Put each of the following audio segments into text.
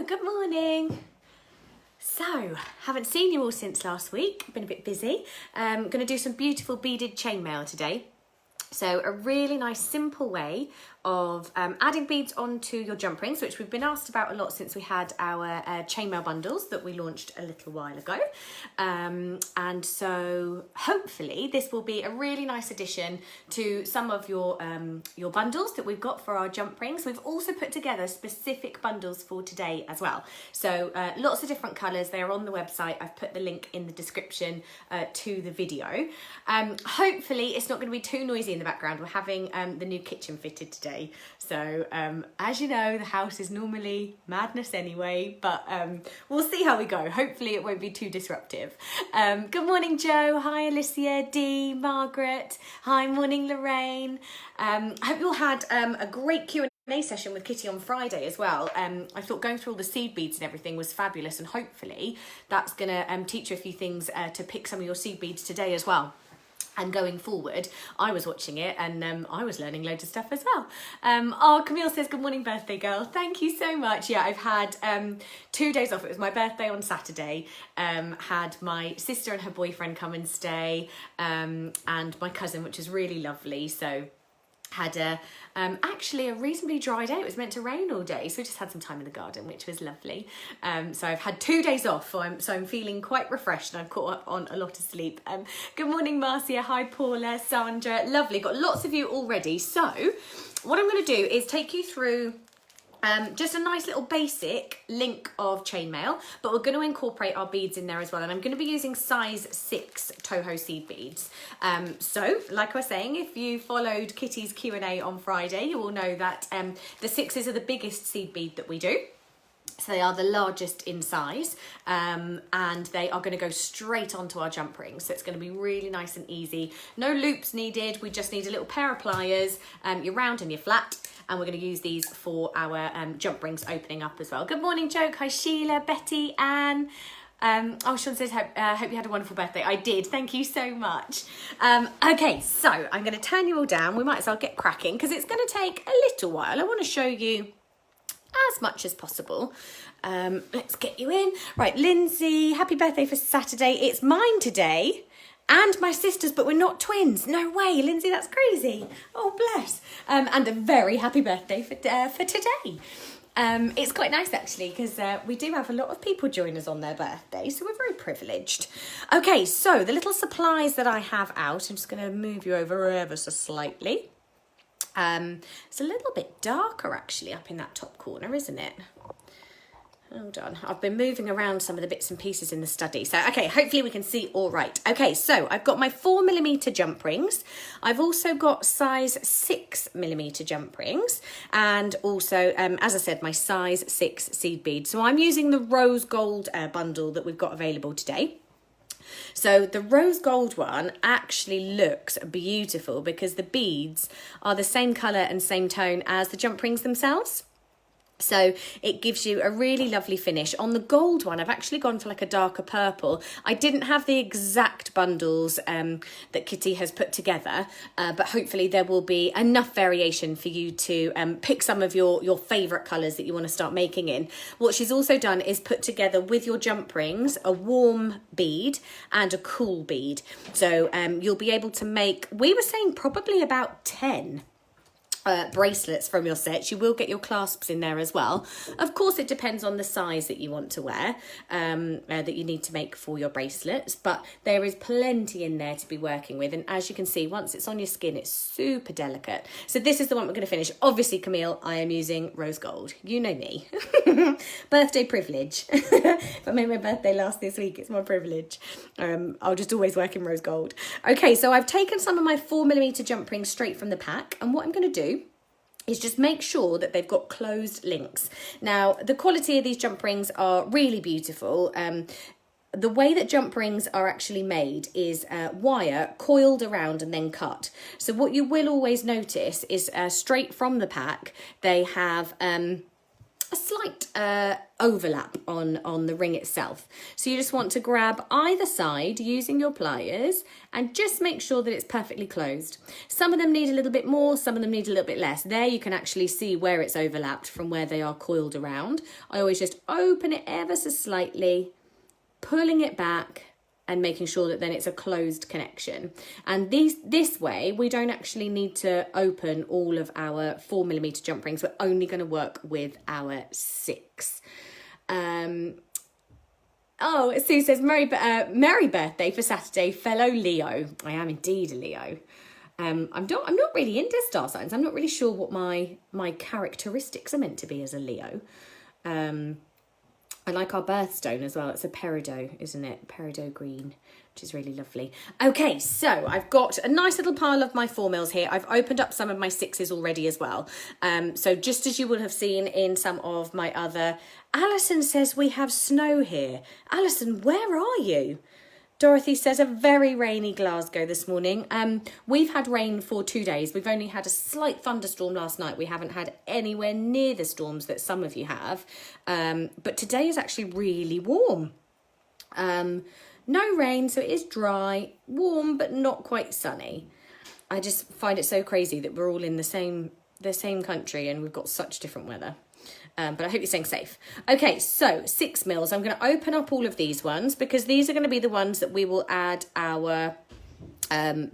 good morning. So, haven't seen you all since last week, been a bit busy. Going to do some beautiful beaded chainmail today. So a really nice simple way of adding beads onto your jump rings, which we've been asked about a lot since we had our chainmail bundles that we launched a little while ago. And so hopefully this will be a really nice addition to some of your bundles that we've got for our jump rings. We've also put together specific bundles for today as well. So lots of different colours. They are on the website. I've put the link in the description to the video. Hopefully it's not going to be too noisy in the background. We're having the new kitchen fitted today. So as you know, the house is normally madness anyway, but we'll see how we go. Hopefully it won't be too disruptive. Good morning, Joe. Hi, Alicia, Dee, Margaret. Hi, morning, Lorraine. I hope you all had a great Q&A session with Kitty on Friday as well. I thought going through all the seed beads and everything was fabulous, and hopefully that's going to teach you a few things to pick some of your seed beads today as well. And going forward, I was watching it and I was learning loads of stuff as well. Oh, Camille says, good morning, birthday girl. Thank you so much. Yeah, I've had 2 days off. It was my birthday on Saturday. Had my sister and her boyfriend come and stay, and my cousin, which is really lovely. So had actually a reasonably dry day. It was meant to rain all day, so we just had some time in the garden, which was lovely. So I've had 2 days off, so I'm feeling quite refreshed, and I've caught up on a lot of sleep. Good morning, Marcia. Hi, Paula, Sandra. Lovely, got lots of you already. So what I'm going to do is take you through just a nice little basic link of chainmail, but we're going to incorporate our beads in there as well, and I'm going to be using size 6 Toho seed beads. So like I was saying, if you followed Kitty's Q&A on Friday, you will know that the 6s are the biggest seed bead that we do. So they are the largest in size, and they are going to go straight onto our jump rings. So it's going to be really nice and easy. No loops needed. We just need a little pair of pliers, your round and your flat. And we're going to use these for our jump rings opening up as well. Good morning, Joke. Hi, Sheila, Betty, Anne. Oh, Sean says, hope you had a wonderful birthday. I did. Thank you so much. Okay, so I'm going to turn you all down. We might as well get cracking because it's going to take a little while. I want to show you as much as possible. Let's get you in. Right, Lindsay, happy birthday for Saturday. It's mine today. And my sister's, but we're not twins. No way, Lindsay, that's crazy. Oh, bless. And a very happy birthday for today. It's quite nice, actually, because we do have a lot of people join us on their birthday, so we're very privileged. Okay, so the little supplies that I have out, I'm just going to move you over ever so slightly. It's a little bit darker, actually, up in that top corner, isn't it? Hold on, I've been moving around some of the bits and pieces in the study. So, okay, hopefully we can see all right. Okay, so I've got my 4mm jump rings. I've also got size 6mm jump rings. And also, as I said, my size 6 seed beads. So I'm using the rose gold bundle that we've got available today. So the rose gold one actually looks beautiful because the beads are the same colour and same tone as the jump rings themselves. So it gives you a really lovely finish. On the gold one, I've actually gone for like a darker purple. I didn't have the exact bundles that Kitty has put together, but hopefully there will be enough variation for you to pick some of your favourite colours that you want to start making in. What she's also done is put together with your jump rings a warm bead and a cool bead. So you'll be able to make, we were saying probably about 10 bracelets from your set. You will get your clasps in there as well. Of course, it depends on the size that you want to wear, that you need to make for your bracelets, but there is plenty in there to be working with. And as you can see, once it's on your skin, it's super delicate. So this is the one we're going to finish. Obviously, Camille, I am using rose gold. You know me. Birthday privilege. If I made my birthday last this week, it's my privilege. I'll just always work in rose gold. Okay, so I've taken some of my 4mm jump rings straight from the pack, and what I'm going to do is just make sure that they've got closed links. Now, the quality of these jump rings are really beautiful. The way that jump rings are actually made is wire coiled around and then cut. So what you will always notice is straight from the pack, they have a slight overlap on the ring itself. So you just want to grab either side using your pliers and just make sure that it's perfectly closed. Some of them need a little bit more, some of them need a little bit less. There you can actually see where it's overlapped from where they are coiled around. I always just open it ever so slightly, pulling it back and making sure that then it's a closed connection. And this way, we don't actually need to open all of our 4mm jump rings. We're only going to work with our 6. Oh, Sue says, merry birthday for Saturday, fellow Leo. I am indeed a Leo. I'm not really into star signs. I'm not really sure what my characteristics are meant to be as a Leo. I like our birthstone as well. It's a peridot, isn't it? Peridot green, which is really lovely. Okay, so I've got a nice little pile of my 4mm here. I've opened up some of my 6s already as well. So just as you will have seen in some of my other... Alison says we have snow here. Alison, where are you? Dorothy says a very rainy Glasgow this morning. We've had rain for 2 days. We've only had a slight thunderstorm last night. We haven't had anywhere near the storms that some of you have. But today is actually really warm. No rain, so it is dry, warm, but not quite sunny. I just find it so crazy that we're all in the same country and we've got such different weather. But I hope you're staying safe. Okay, so 6mm. I'm going to open up all of these ones because these are going to be the ones that we will add our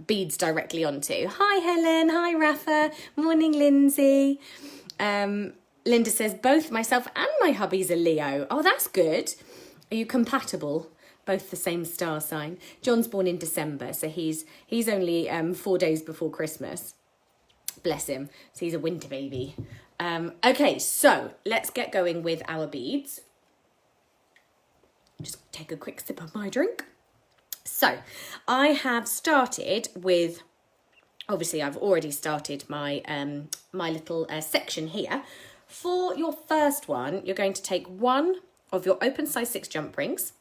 beads directly onto. Hi, Helen. Hi, Rafa. Morning, Lindsay. Linda says, both myself and my hubby's a Leo. Oh, that's good. Are you compatible? Both the same star sign. John's born in December, so he's only 4 days before Christmas. Bless him. So he's a winter baby. Okay, so let's get going with our beads. Just take a quick sip of my drink. So I have started with, obviously I've already started my my little section here. For your first one, you're going to take one of your open size 6 jump rings.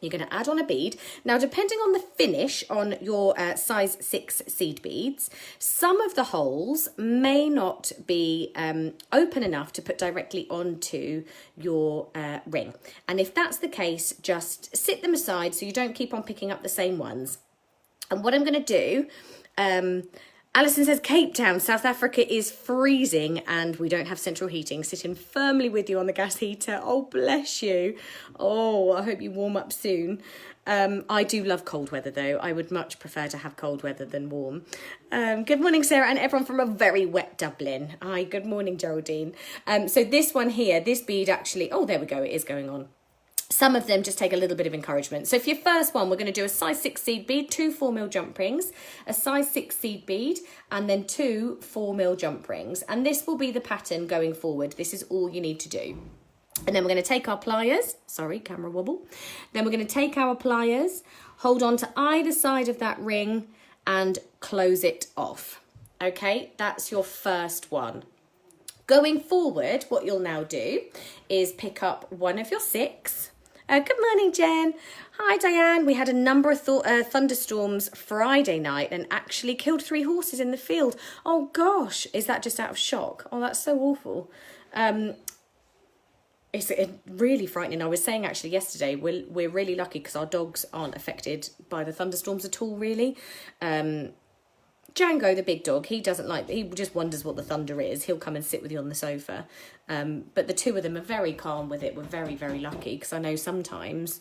You're going to add on a bead. Now, depending on the finish on your size 6 seed beads, some of the holes may not be open enough to put directly onto your ring. And if that's the case, just sit them aside so you don't keep on picking up the same ones. And what I'm going to do... Alison says, Cape Town, South Africa is freezing and we don't have central heating. Sitting firmly with you on the gas heater. Oh, bless you. Oh, I hope you warm up soon. I do love cold weather, though. I would much prefer to have cold weather than warm. Good morning, Sarah, and everyone from a very wet Dublin. Hi, good morning, Geraldine. So this one here, this bead actually... Oh, there we go. It is going on. Some of them just take a little bit of encouragement. So for your first one, we're going to do a size 6 seed bead, 2 4mm jump rings, a size 6 seed bead, and then 2 4mm jump rings. And this will be the pattern going forward. This is all you need to do. And then we're going to take our pliers. Sorry, camera wobble. Then we're going to take our pliers, hold on to either side of that ring and close it off. Okay, that's your first one. Going forward, what you'll now do is pick up one of your 6. Good morning, Jen. Hi, Diane. We had a number of thunderstorms Friday night and actually killed 3 horses in the field. Oh, gosh. Is that just out of shock? Oh, that's so awful. It's really frightening. I was saying actually yesterday, we're really lucky because our dogs aren't affected by the thunderstorms at all, really. Django, the big dog, he just wonders what the thunder is. He'll come and sit with you on the sofa. But the 2 of them are very calm with it. We're very, very lucky because I know sometimes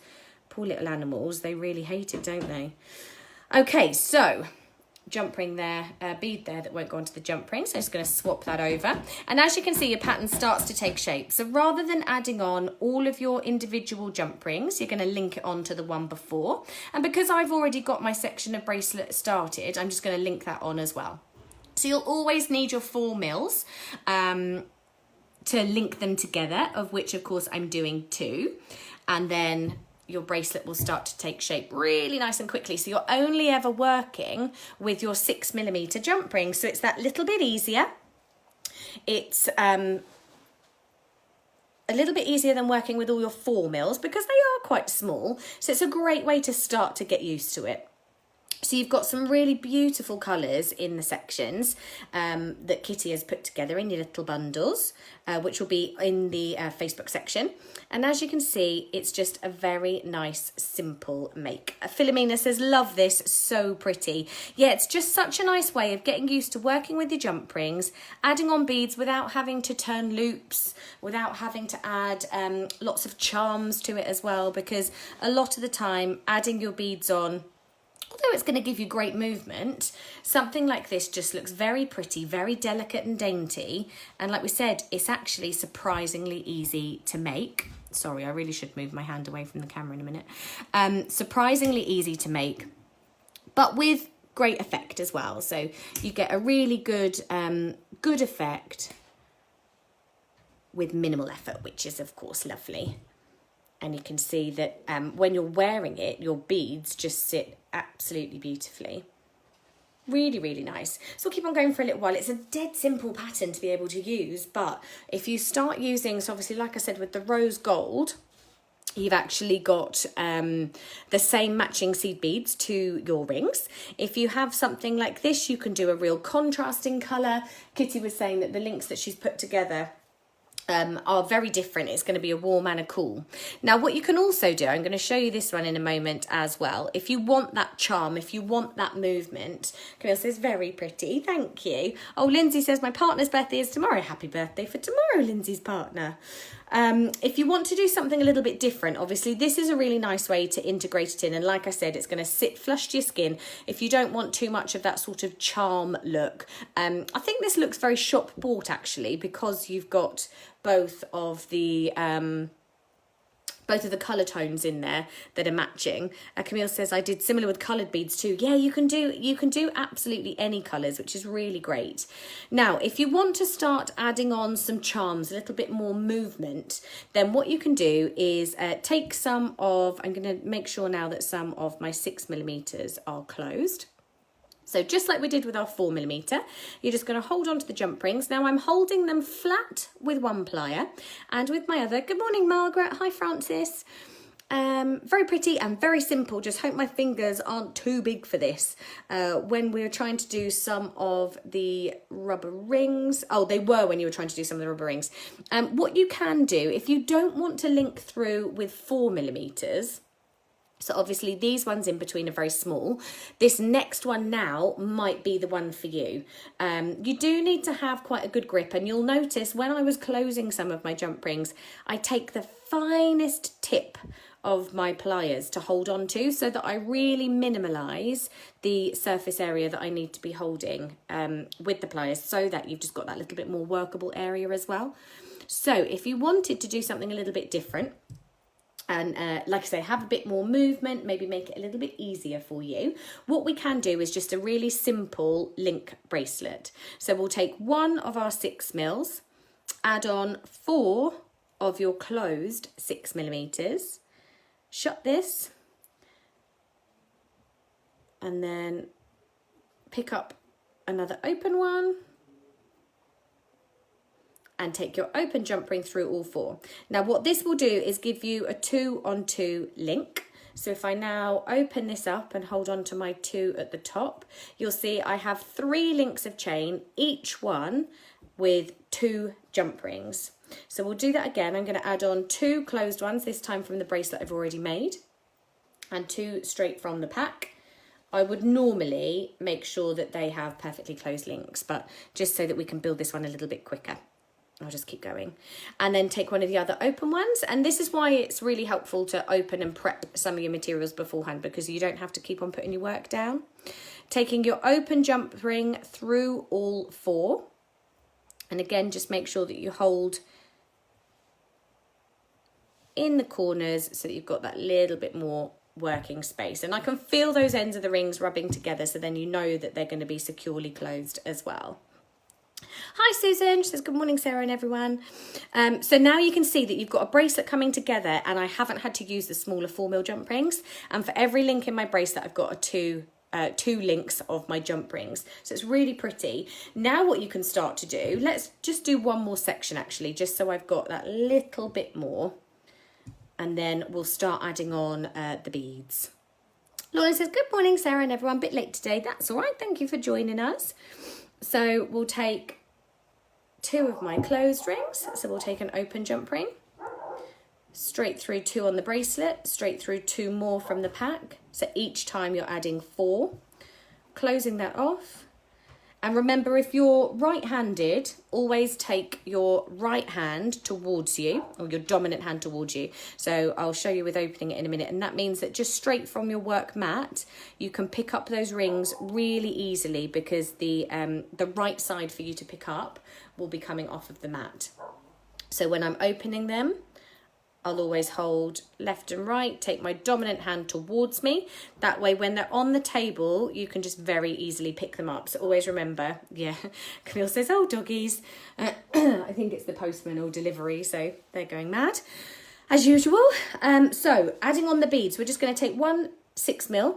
poor little animals, they really hate it, don't they? Okay, so jump ring there, bead there that won't go onto the jump ring. So I'm just going to swap that over. And as you can see, your pattern starts to take shape. So rather than adding on all of your individual jump rings, you're going to link it onto the one before. And because I've already got my section of bracelet started, I'm just going to link that on as well. So you'll always need your 4mm to link them together, of which, of course, I'm doing 2. And then your bracelet will start to take shape really nice and quickly. So you're only ever working with your 6mm jump ring. So it's that little bit easier. It's a little bit easier than working with all your 4mm because they are quite small. So it's a great way to start to get used to it. So you've got some really beautiful colours in the sections that Kitty has put together in your little bundles, which will be in the Facebook section. And as you can see, it's just a very nice, simple make. Philomena says, love this, so pretty. Yeah, it's just such a nice way of getting used to working with your jump rings, adding on beads without having to turn loops, without having to add lots of charms to it as well, because a lot of the time adding your beads on, although it's going to give you great movement, something like this just looks very pretty, very delicate and dainty. And like we said, it's actually surprisingly easy to make. Sorry, I really should move my hand away from the camera in a minute. Surprisingly easy to make, but with great effect as well. So you get a really good, good effect with minimal effort, which is of course lovely. And you can see that when you're wearing it, your beads just sit absolutely beautifully. Really, really nice. So we'll keep on going for a little while. It's a dead simple pattern to be able to use, but if you start using, so obviously, like I said, with the rose gold, you've actually got the same matching seed beads to your rings. If you have something like this, you can do a real contrasting colour. Kitty was saying that the links that she's put together are very different. It's going to be a warm and a cool. Now, what you can also do, I'm going to show you this one in a moment as well. If you want that charm, if you want that movement, Camille says, very pretty, thank you. Oh, Lindsay says, my partner's birthday is tomorrow. Happy birthday for tomorrow, Lindsay's partner. If you want to do something a little bit different, obviously this is a really nice way to integrate it in, and like I said, it's going to sit flush to your skin. If you don't want too much of that sort of charm look, I think this looks very shop bought actually, because you've got both of the colour tones in there that are matching. Camille says, I did similar with coloured beads too. Yeah, you can do absolutely any colours, which is really great. Now, if you want to start adding on some charms, a little bit more movement, then what you can do is take some of, I'm going to make sure now that some of my 6mm are closed. So just like we did with our 4mm, you're just going to hold on to the jump rings. Now I'm holding them flat with one plier and with my other. Good morning, Margaret. Hi, Francis. Very pretty and very simple. Just hope my fingers aren't too big for this. When we were trying to do some of the rubber rings, oh, they were when you were trying to do some of the rubber rings. What you can do, if you don't want to link through with 4mm, so obviously these ones in between are very small. This next one now might be the one for you. You do need to have quite a good grip, and you'll notice when I was closing some of my jump rings, I take the finest tip of my pliers to hold on to, so that I really minimalise the surface area that I need to be holding with the pliers, so that you've just got that little bit more workable area as well. So if you wanted to do something a little bit different, and like I say, have a bit more movement, maybe make it a little bit easier for you, what we can do is just a really simple link bracelet. So we'll take one of our 6mm, add on 4 of your closed 6mm, shut this, and then pick up another open one, and take your open jump ring through all 4. Now what this will do is give you a 2-on-2 link. So if I now open this up and hold on to my 2 at the top, you'll see I have 3 links of chain, each one with 2 jump rings. So we'll do that again. I'm going to add on 2 closed ones, this time from the bracelet I've already made, and 2 straight from the pack. I would normally make sure that they have perfectly closed links, but just so that we can build this one a little bit quicker, I'll just keep going. And then take one of the other open ones. And this is why it's really helpful to open and prep some of your materials beforehand, because you don't have to keep on putting your work down. Taking your open jump ring through all 4. And again, just make sure that you hold in the corners so that you've got that little bit more working space. And I can feel those ends of the rings rubbing together, so then you know that they're going to be securely closed as well. Hi Susan, she says good morning Sarah and everyone. So now you can see that you've got a bracelet coming together, and I haven't had to use the smaller 4mm jump rings, and for every link in my bracelet I've got two links of my jump rings, so it's really pretty. Now what you can start to do, let's just do one more section actually, just so I've got that little bit more, and then we'll start adding on the beads. Lorna says, good morning, Sarah and everyone. A bit late today. That's all right. Thank you for joining us. So we'll take 2 of my closed rings. So we'll take an open jump ring, straight through 2 on the bracelet, straight through 2 more from the pack. So each time you're adding 4, closing that off. And remember, if you're right-handed, always take your right hand towards you, or your dominant hand towards you. So I'll show you with opening it in a minute. And that means that just straight from your work mat, you can pick up those rings really easily, because the right side for you to pick up will be coming off of the mat. So when I'm opening them, I'll always hold left and right, take my dominant hand towards me. That way, when they're on the table, you can just very easily pick them up. So always remember, yeah, Camille says, oh, doggies. I think it's the postman or delivery, so they're going mad, as usual. So adding on the beads, we're just going to take 1 6mm,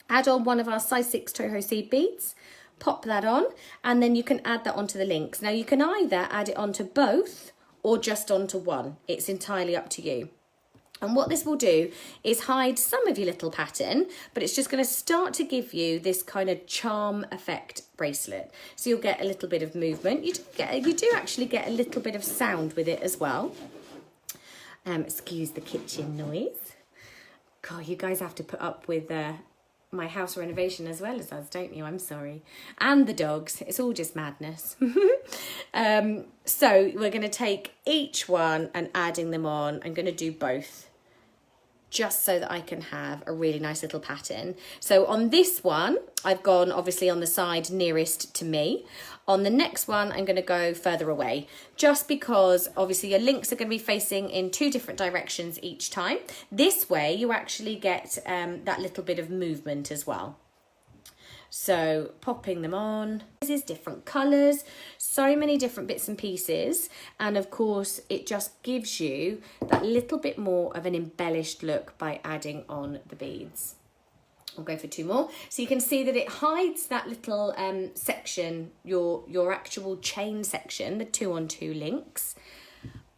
add on one of our size 6 Toho seed beads, pop that on, and then you can add that onto the links. Now, you can either add it onto both or just onto one. It's entirely up to you. And what this will do is hide some of your little pattern, but it's just going to start to give you this kind of charm effect bracelet. So you'll get a little bit of movement. You do actually get a little bit of sound with it as well. Excuse the kitchen noise. God, you guys have to put up with my house renovation as well as us, don't you? I'm sorry. And the dogs. It's all just madness. So we're going to take each one and adding them on. I'm going to do both, just so that I can have a really nice little pattern. So on this one, I've gone obviously on the side nearest to me. On the next one, I'm going to go further away, just because obviously your links are going to be facing in 2 different directions each time. This way, you actually get that little bit of movement as well. So popping them on. This is different colours, so many different bits and pieces. And of course, it just gives you that little bit more of an embellished look by adding on the beads. I'll go for 2 more. So you can see that it hides that little section, your actual chain section, the 2-on-2 links.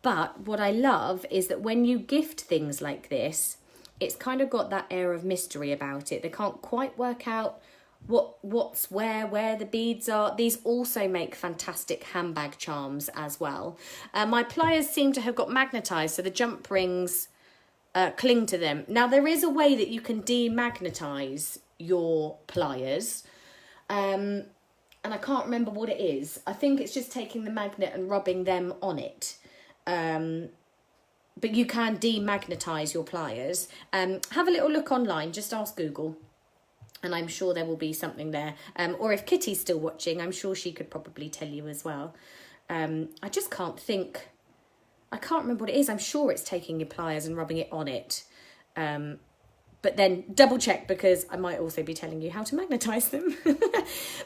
But what I love is that when you gift things like this, it's kind of got that air of mystery about it. They can't quite work out what's where the beads are. These also make fantastic handbag charms as well. My pliers seem to have got magnetized, so the jump rings cling to them. Now, there is a way that you can demagnetize your pliers, and I can't remember what it is. I think it's just taking the magnet and rubbing them on it. But you can demagnetize your pliers. Have a little look online, just ask Google, and I'm sure there will be something there. Or if Kitty's still watching, I'm sure she could probably tell you as well. I just can't think. I can't remember what it is. I'm sure it's taking your pliers and rubbing it on it. But then double check, because I might also be telling you how to magnetize them.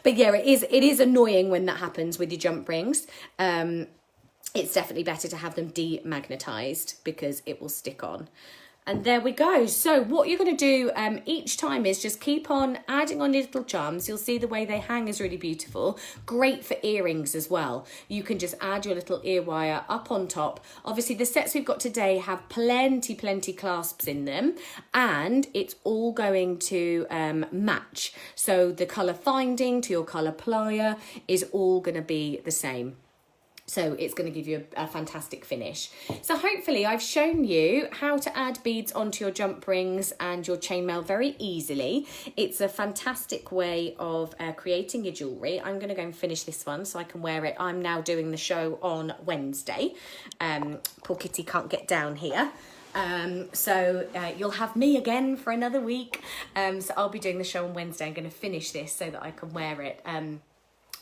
But yeah, it is annoying when that happens with your jump rings. It's definitely better to have them demagnetized, because it will stick on. And there we go. So what you're going to do each time is just keep on adding on your little charms. You'll see the way they hang is really beautiful. Great for earrings as well. You can just add your little ear wire up on top. Obviously, the sets we've got today have plenty clasps in them, and it's all going to match. So the colour finding to your colour plier is all going to be the same. So it's going to give you a fantastic finish. So hopefully I've shown you how to add beads onto your jump rings and your chainmail very easily. It's a fantastic way of creating your jewellery. I'm going to go and finish this one so I can wear it. I'm now doing the show on Wednesday. Poor Kitty can't get down here. So you'll have me again for another week. So I'll be doing the show on Wednesday. I'm going to finish this so that I can wear it.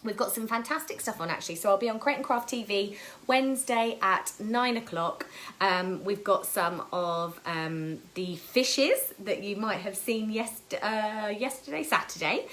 We've got some fantastic stuff on, actually. So I'll be on Crate and Craft TV Wednesday at 9 o'clock. We've got some of the fishes that you might have seen Saturday.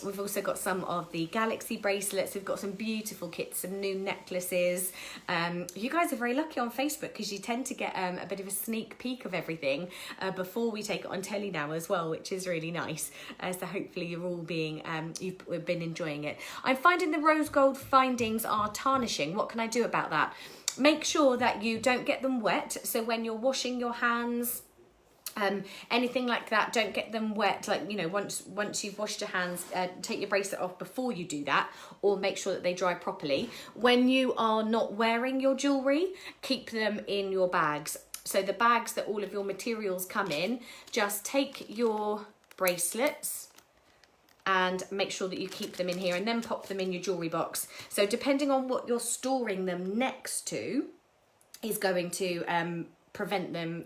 We've also got some of the galaxy bracelets. We've got some beautiful kits, some new necklaces. You guys are very lucky on Facebook, because you tend to get a bit of a sneak peek of everything before we take it on telly now as well, which is really nice. So hopefully you're all you've been enjoying it. I'm finding the rose gold findings are tarnishing. What can I do about that? Make sure that you don't get them wet. So when you're washing your hands Anything like that, don't get them wet. Like, you know, once you've washed your hands, take your bracelet off before you do that, or make sure that they dry properly. When you are not wearing your jewellery, keep them in your bags. So the bags that all of your materials come in, just take your bracelets and make sure that you keep them in here, and then pop them in your jewellery box. So depending on what you're storing them next to is going to prevent them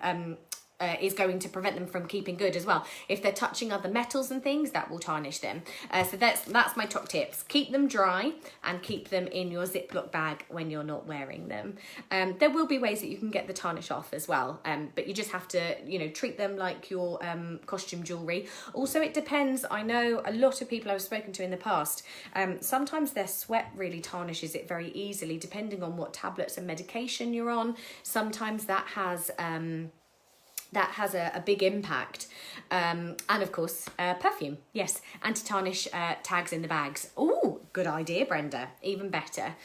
from keeping good as well. If they're touching other metals and things, that will tarnish them. So that's my top tips. Keep them dry and keep them in your Ziploc bag when you're not wearing them. There will be ways that you can get the tarnish off as well, but you just have to, you know, treat them like your costume jewellery. Also, it depends. I know a lot of people I've spoken to in the past, sometimes their sweat really tarnishes it very easily, depending on what tablets and medication you're on. Sometimes that has a big impact. And of course, perfume. Yes, anti-tarnish tags in the bags. Oh, good idea, Brenda. Even better.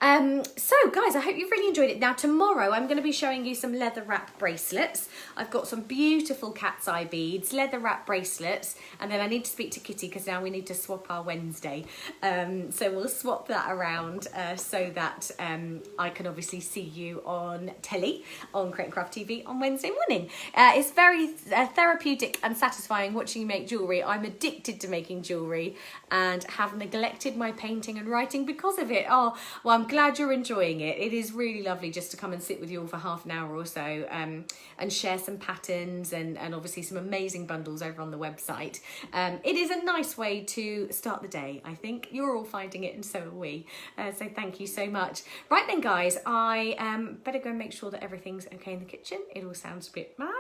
So guys, I hope you've really enjoyed it. Now tomorrow I'm going to be showing you some leather wrap bracelets. I've got some beautiful cat's eye beads, leather wrap bracelets, and then I need to speak to Kitty because now we need to swap our Wednesday. So we'll swap that around so that I can obviously see you on telly on Create and Craft TV on Wednesday morning. It's very therapeutic and satisfying watching you make jewellery. I'm addicted to making jewellery and have neglected my painting and writing because of it. Oh, well, I'm glad you're enjoying it. It is really lovely just to come and sit with you all for half an hour or so and share some patterns and obviously some amazing bundles over on the website. It is a nice way to start the day, I think. You're all finding it and so are we. So thank you so much. Right then, guys, I better go and make sure that everything's okay in the kitchen. It all sounds a bit mad.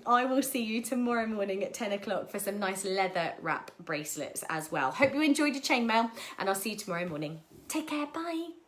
I will see you tomorrow morning at 10 o'clock for some nice leather wrap bracelets as well. Hope you enjoyed your chainmail, and I'll see you tomorrow morning. Take care, bye.